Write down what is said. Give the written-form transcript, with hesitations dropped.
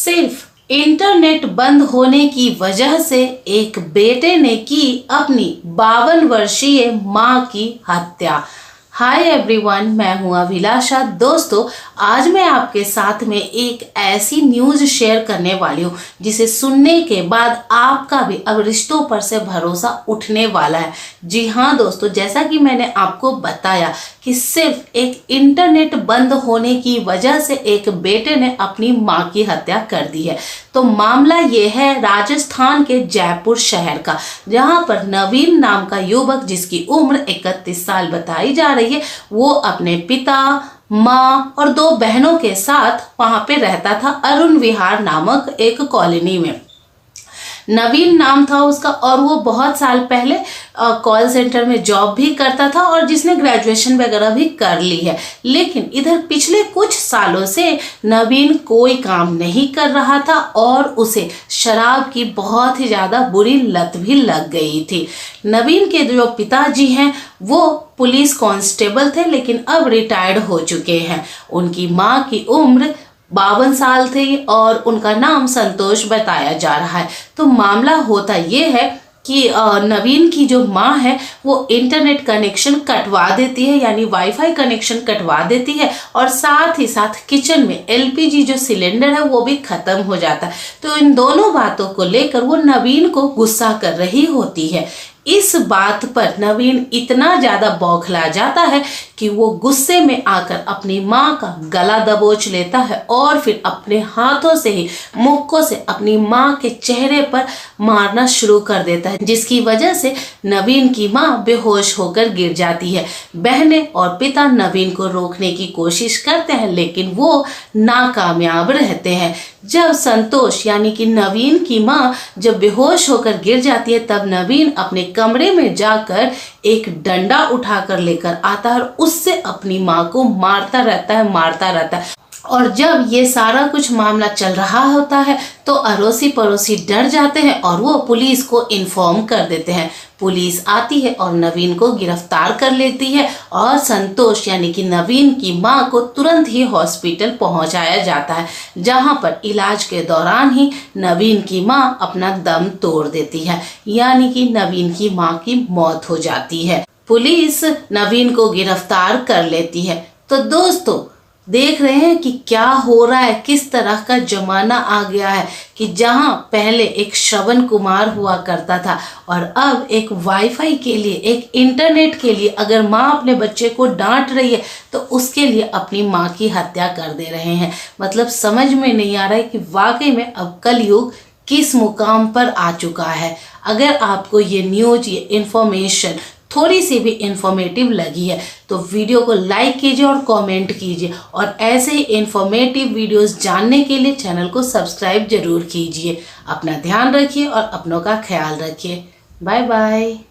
सिर्फ इंटरनेट बंद होने की वजह से एक बेटे ने की अपनी 52 वर्षीय मां की हत्या। हाय एवरीवन, मैं हूं अभिलाषा। दोस्तों, आज मैं आपके साथ में एक ऐसी न्यूज शेयर करने वाली हूं जिसे सुनने के बाद आपका भी अब रिश्तों पर से भरोसा उठने वाला है। जी हाँ दोस्तों, जैसा कि मैंने आपको बताया कि सिर्फ एक इंटरनेट बंद होने की वजह से एक बेटे ने अपनी मां की हत्या कर दी है। तो मामला ये है राजस्थान के जयपुर शहर का, जहां पर नवीन नाम का युवक, जिसकी उम्र 31 साल बताई जा रही है, वो अपने पिता, माँ और 2 बहनों के साथ वहां पे रहता था, अरुण विहार नामक एक कॉलोनी में। नवीन नाम था उसका और वो बहुत साल पहले कॉल सेंटर में जॉब भी करता था और जिसने ग्रेजुएशन वगैरह भी कर ली है। लेकिन इधर पिछले कुछ सालों से नवीन कोई काम नहीं कर रहा था और उसे शराब की बहुत ही ज़्यादा बुरी लत भी लग गई थी। नवीन के जो पिताजी हैं वो पुलिस कांस्टेबल थे, लेकिन अब रिटायर्ड हो चुके हैं। उनकी माँ की उम्र 52 साल थी और उनका नाम संतोष बताया जा रहा है। तो मामला होता ये है कि नवीन की जो माँ है वो इंटरनेट कनेक्शन कटवा देती है, यानी वाईफाई कनेक्शन कटवा देती है, और साथ ही साथ किचन में एलपीजी जो सिलेंडर है वो भी खत्म हो जाता है। तो इन दोनों बातों को लेकर वो नवीन को गुस्सा कर रही होती है। इस बात पर नवीन इतना ज्यादा बौखला जाता है कि वो गुस्से में आकर अपनी माँ का गला दबोच लेता है और फिर अपने हाथों से ही मुक्कों से अपनी माँ के चेहरे पर मारना शुरू कर देता है, जिसकी वजह से नवीन की माँ बेहोश होकर गिर जाती है। बहनें और पिता नवीन को रोकने की कोशिश करते हैं, लेकिन वो नाकामयाब रहते हैं। जब संतोष यानी कि नवीन की माँ जब बेहोश होकर गिर जाती है, तब नवीन अपने कमरे में जाकर एक डंडा उठाकर लेकर आता है और उससे अपनी माँ को मारता रहता है। और जब ये सारा कुछ मामला चल रहा होता है तो अड़ोसी पड़ोसी डर जाते हैं और वो पुलिस को इन्फॉर्म कर देते हैं। पुलिस आती है और नवीन को गिरफ्तार कर लेती है और संतोष यानी कि नवीन की मां को तुरंत ही हॉस्पिटल पहुंचाया जाता है, जहां पर इलाज के दौरान ही नवीन की मां अपना दम तोड़ देती है, यानी कि नवीन की मां की मौत हो जाती है। पुलिस नवीन को गिरफ्तार कर लेती है। तो दोस्तों, देख रहे हैं कि क्या हो रहा है, किस तरह का जमाना आ गया है कि जहां पहले एक श्रवण कुमार हुआ करता था और अब एक वाईफाई के लिए, एक इंटरनेट के लिए अगर माँ अपने बच्चे को डांट रही है तो उसके लिए अपनी माँ की हत्या कर दे रहे हैं। मतलब समझ में नहीं आ रहा है कि वाकई में अब कलयुग किस मुकाम पर आ चुका है। अगर आपको ये न्यूज, ये इंफॉर्मेशन थोड़ी सी भी इंफॉर्मेटिव लगी है तो वीडियो को लाइक कीजिए और कमेंट कीजिए, और ऐसे ही इंफॉर्मेटिव वीडियोस जानने के लिए चैनल को सब्सक्राइब जरूर कीजिए। अपना ध्यान रखिए और अपनों का ख्याल रखिए। Bye bye.